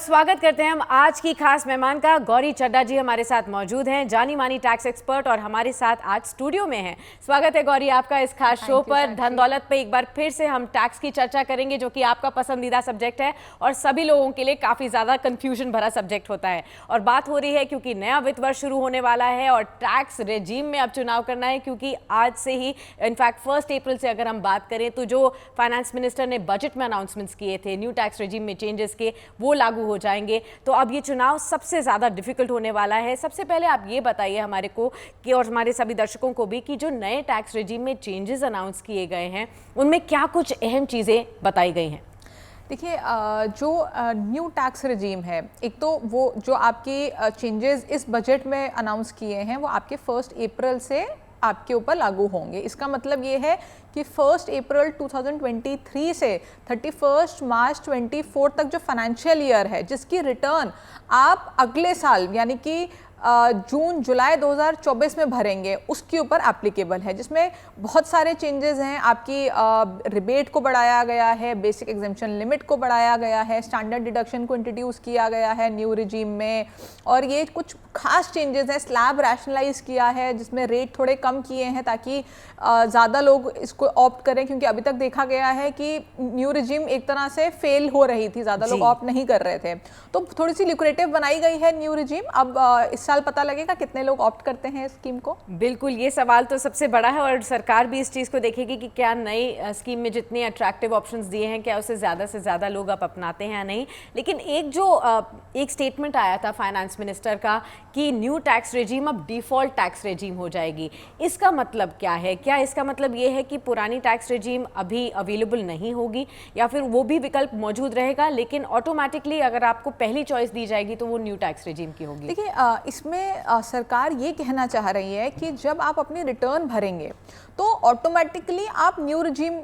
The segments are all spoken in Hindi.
स्वागत करते हैं हम आज की खास मेहमान का। गौरी चड्ढा जी हमारे साथ मौजूद हैं, जानी मानी टैक्स एक्सपर्ट, और हमारे साथ आज स्टूडियो में हैं। स्वागत है गौरी आपका इस खास शो पर। धन दौलत पे एक बार फिर से हम टैक्स की चर्चा करेंगे, जो कि आपका पसंदीदा सब्जेक्ट है और सभी लोगों के लिए काफ़ी ज़्यादा कन्फ्यूजन भरा सब्जेक्ट होता है। और बात हो रही है क्योंकि नया वित्त वर्ष शुरू होने वाला है और टैक्स रेजीम में अब चुनाव करना है, क्योंकि आज से ही इनफैक्ट 1 अप्रैल से अगर हम बात करें तो जो फाइनेंस मिनिस्टर ने बजट में अनाउंसमेंट्स किए थे न्यू टैक्स रेजीम में चेंजेस के, वो लागू हो जाएंगे। तो अब ये चुनाव सबसे ज़्यादा डिफिकल्ट होने वाला है। सबसे पहले आप ये बताइए हमारे को कि, और हमारे सभी दर्शकों को भी, कि जो नए टैक्स रेजीम में चेंजेस अनाउंस किए गए हैं उनमें क्या कुछ अहम चीज़ें बताई गई हैं। देखिए, जो न्यू टैक्स रेजीम है, एक तो वो जो आपकी चेंजेस इस बजट में अनाउंस किए हैं वो आपके 1 अप्रैल से आपके ऊपर लागू होंगे। इसका मतलब ये है कि 1 अप्रैल 2023 से 31 मार्च 24 तक जो फाइनेंशियल ईयर है, जिसकी रिटर्न आप अगले साल यानी कि जून जुलाई 2024 में भरेंगे, उसके ऊपर एप्लीकेबल है, जिसमें बहुत सारे चेंजेस हैं। आपकी रिबेट को बढ़ाया गया है, बेसिक एग्जेम्पशन लिमिट को बढ़ाया गया है, स्टैंडर्ड डिडक्शन को इंट्रोड्यूस किया गया है न्यू रिजीम में, और ये कुछ खास चेंजेस हैं। स्लैब रैशनलाइज किया है, जिसमें रेट थोड़े कम किए हैं ताकि ज़्यादा लोग इसको ऑप्ट करें, क्योंकि अभी तक देखा गया है कि न्यू रिजीम एक तरह से फेल हो रही थी, ज़्यादा लोग ऑप्ट नहीं कर रहे थे। तो थोड़ी सी ल्यूक्रेटिव बनाई गई है न्यू रिजीम। अब इस साल पता लगेगा कितने लोग ऑप्ट करते हैं इस स्कीम को। बिल्कुल, ये सवाल तो सबसे बड़ा है और सरकार भी इस चीज़ को देखेगी कि क्या नई स्कीम में जितने अट्रैक्टिव ऑप्शंस दिए हैं, क्या उसे ज़्यादा से ज़्यादा लोग अब अपनाते हैं या नहीं। लेकिन एक स्टेटमेंट आया था फाइनेंस मिनिस्टर का कि न्यू टैक्स रेजीम अब डिफ़ॉल्ट टैक्स रेजीम हो जाएगी। इसका मतलब क्या है? क्या इसका मतलब ये है कि पुरानी टैक्स रेजीम अभी अवेलेबल नहीं होगी, या फिर वो भी विकल्प मौजूद रहेगा लेकिन ऑटोमेटिकली अगर आपको पहली चॉइस दी जाएगी तो वो न्यू टैक्स रेजीम की होगी? देखिए, इसमें सरकार ये कहना चाह रही है कि जब आप अपनी रिटर्न भरेंगे तो ऑटोमेटिकली आप न्यू रिजीम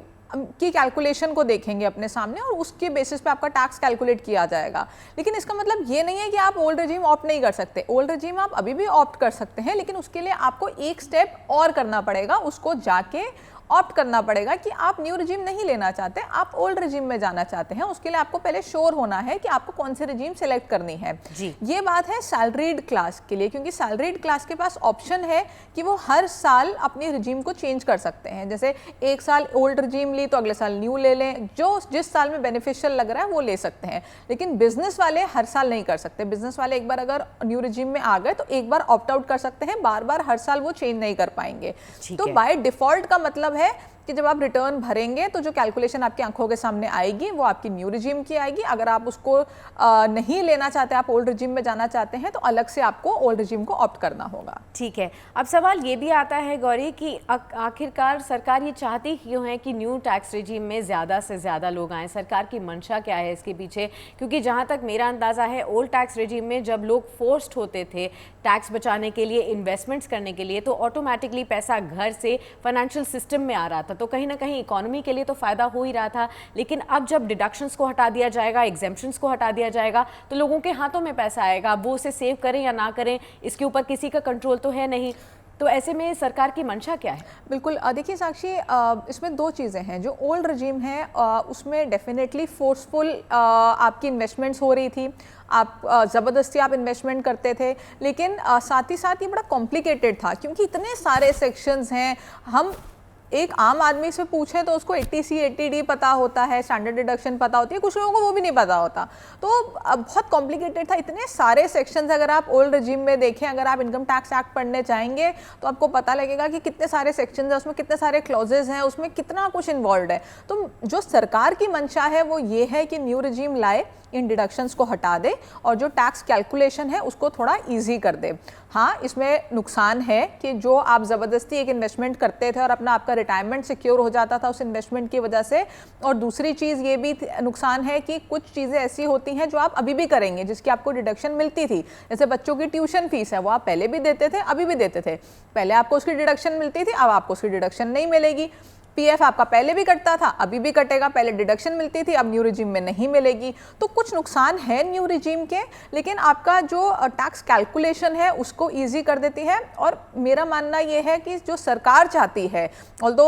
की कैलकुलेशन को देखेंगे अपने सामने, और उसके बेसिस पे आपका टैक्स कैलकुलेट किया जाएगा। लेकिन इसका मतलब ये नहीं है कि आप ओल्ड रिजीम ऑप्ट नहीं कर सकते। ओल्ड रिजीम आप अभी भी ऑप्ट कर सकते हैं, लेकिन उसके लिए आपको एक स्टेप और करना पड़ेगा, उसको जाके ऑप्ट करना पड़ेगा कि आप न्यू रिजीम नहीं लेना चाहते, आप ओल्ड रिजीम में जाना चाहते हैं। उसके लिए आपको पहले श्योर होना है कि आपको कौन सी रिजीम सेलेक्ट करनी है जी। ये बात है सैलरीड क्लास के लिए, क्योंकि सैलरीड क्लास के पास ऑप्शन है कि वो हर साल अपनी रिजीम को चेंज कर सकते हैं। जैसे एक साल ओल्ड रिजीम ली तो अगले साल न्यू ले लें, जो जिस साल में बेनिफिशियल लग रहा है वो ले सकते हैं। लेकिन बिजनेस वाले हर साल नहीं कर सकते। बिजनेस वाले एक बार अगर न्यू रिजीम में आ गए तो एक बार ऑप्ट आउट कर सकते हैं, बार बार हर साल वो चेंज नहीं कर पाएंगे। तो बाय डिफॉल्ट का मतलब है कि जब आप रिटर्न भरेंगे तो जो कैलकुलेशन आपकी आंखों के सामने आएगी वो आपकी न्यू रिजीम की आएगी। अगर आप उसको नहीं लेना चाहते, आप ओल्ड रिजीम में जाना चाहते हैं, तो अलग से आपको ओल्ड रिजीम को ऑप्ट करना होगा। ठीक है। अब सवाल ये भी आता है गौरी कि आखिरकार सरकार ये चाहती क्यों है कि न्यू टैक्स रिजीम में ज़्यादा से ज़्यादा लोग आएँ? सरकार की मंशा क्या है इसके पीछे? क्योंकि जहाँ तक मेरा अंदाज़ा है, ओल्ड टैक्स रिजीम में जब लोग फोर्स्ड होते थे टैक्स बचाने के लिए, इन्वेस्टमेंट्स करने के लिए, तो ऑटोमेटिकली पैसा घर से फाइनेंशियल सिस्टम में आ रहा था, तो कहीं ना कहीं इकोनॉमी के लिए तो फ़ायदा हो ही रहा था। लेकिन अब जब डिडक्शंस को हटा दिया जाएगा, एग्जेम्पशंस को हटा दिया जाएगा, तो लोगों के हाथों में पैसा आएगा। अब वो उसे सेव करें या ना करें, इसके ऊपर किसी का कंट्रोल तो है नहीं। तो ऐसे में सरकार की मंशा क्या है? बिल्कुल, देखिए साक्षी, इसमें दो चीज़ें हैं। जो ओल्ड रजीम है उसमें डेफिनेटली फोर्सफुल आपकी इन्वेस्टमेंट्स हो रही थी, आप ज़बरदस्ती आप इन्वेस्टमेंट करते थे। लेकिन साथ ही साथ ये बड़ा कॉम्प्लिकेटेड था, क्योंकि इतने सारे सेक्शंस हैं। हम एक आम आदमी से पूछें तो उसको 80C 80D पता होता है, स्टैंडर्ड डिडक्शन पता होती है, कुछ लोगों को वो भी नहीं पता होता। तो बहुत कॉम्प्लिकेटेड था, इतने सारे सेक्शंस। अगर आप ओल्ड रजीम में देखें, अगर आप इनकम टैक्स एक्ट पढ़ने चाहेंगे तो आपको पता लगेगा कि कितने सारे सेक्शंस हैं, उसमें कितने सारे क्लॉजेज हैं, उसमें कितना कुछ इन्वॉल्व है। तो जो सरकार की मंशा है वो ये है कि न्यू रजीम लाए, इन डिडक्शंस को हटा दे और जो टैक्स कैलकुलेशन है उसको थोड़ा इजी कर दे। हाँ, इसमें नुकसान है कि जो आप ज़बरदस्ती एक इन्वेस्टमेंट करते थे और आपका रिटायरमेंट सिक्योर हो जाता था उस इन्वेस्टमेंट की वजह से। और दूसरी चीज़ ये भी नुकसान है कि कुछ चीज़ें ऐसी होती हैं जो आप अभी भी करेंगे, जिसकी आपको डिडक्शन मिलती थी। जैसे बच्चों की ट्यूशन फीस है, वो आप पहले भी देते थे, अभी भी देते थे। पहले आपको उसकी डिडक्शन मिलती थी, अब आपको उसकी डिडक्शन नहीं मिलेगी। पीएफ आपका पहले भी कटता था, अभी भी कटेगा, पहले डिडक्शन मिलती थी, अब न्यू रिजीम में नहीं मिलेगी। तो कुछ नुकसान है न्यू रिजीम के, लेकिन आपका जो टैक्स कैलकुलेशन है उसको ईजी कर देती है। और मेरा मानना ये है कि जो सरकार चाहती है, ऑल्दो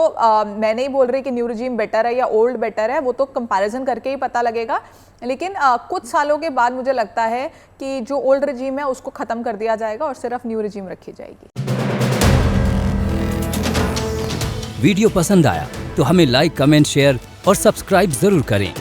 मैं नहीं बोल रही कि न्यू रिजीम बेटर है या ओल्ड बेटर है, वो तो कंपैरिजन करके ही पता लगेगा, लेकिन कुछ सालों के बाद मुझे लगता है कि जो ओल्ड रिजीम है उसको ख़त्म कर दिया जाएगा और सिर्फ न्यू रिजीम रखी जाएगी। वीडियो पसंद आया तो हमें लाइक, कमेंट, शेयर और सब्सक्राइब जरूर करें।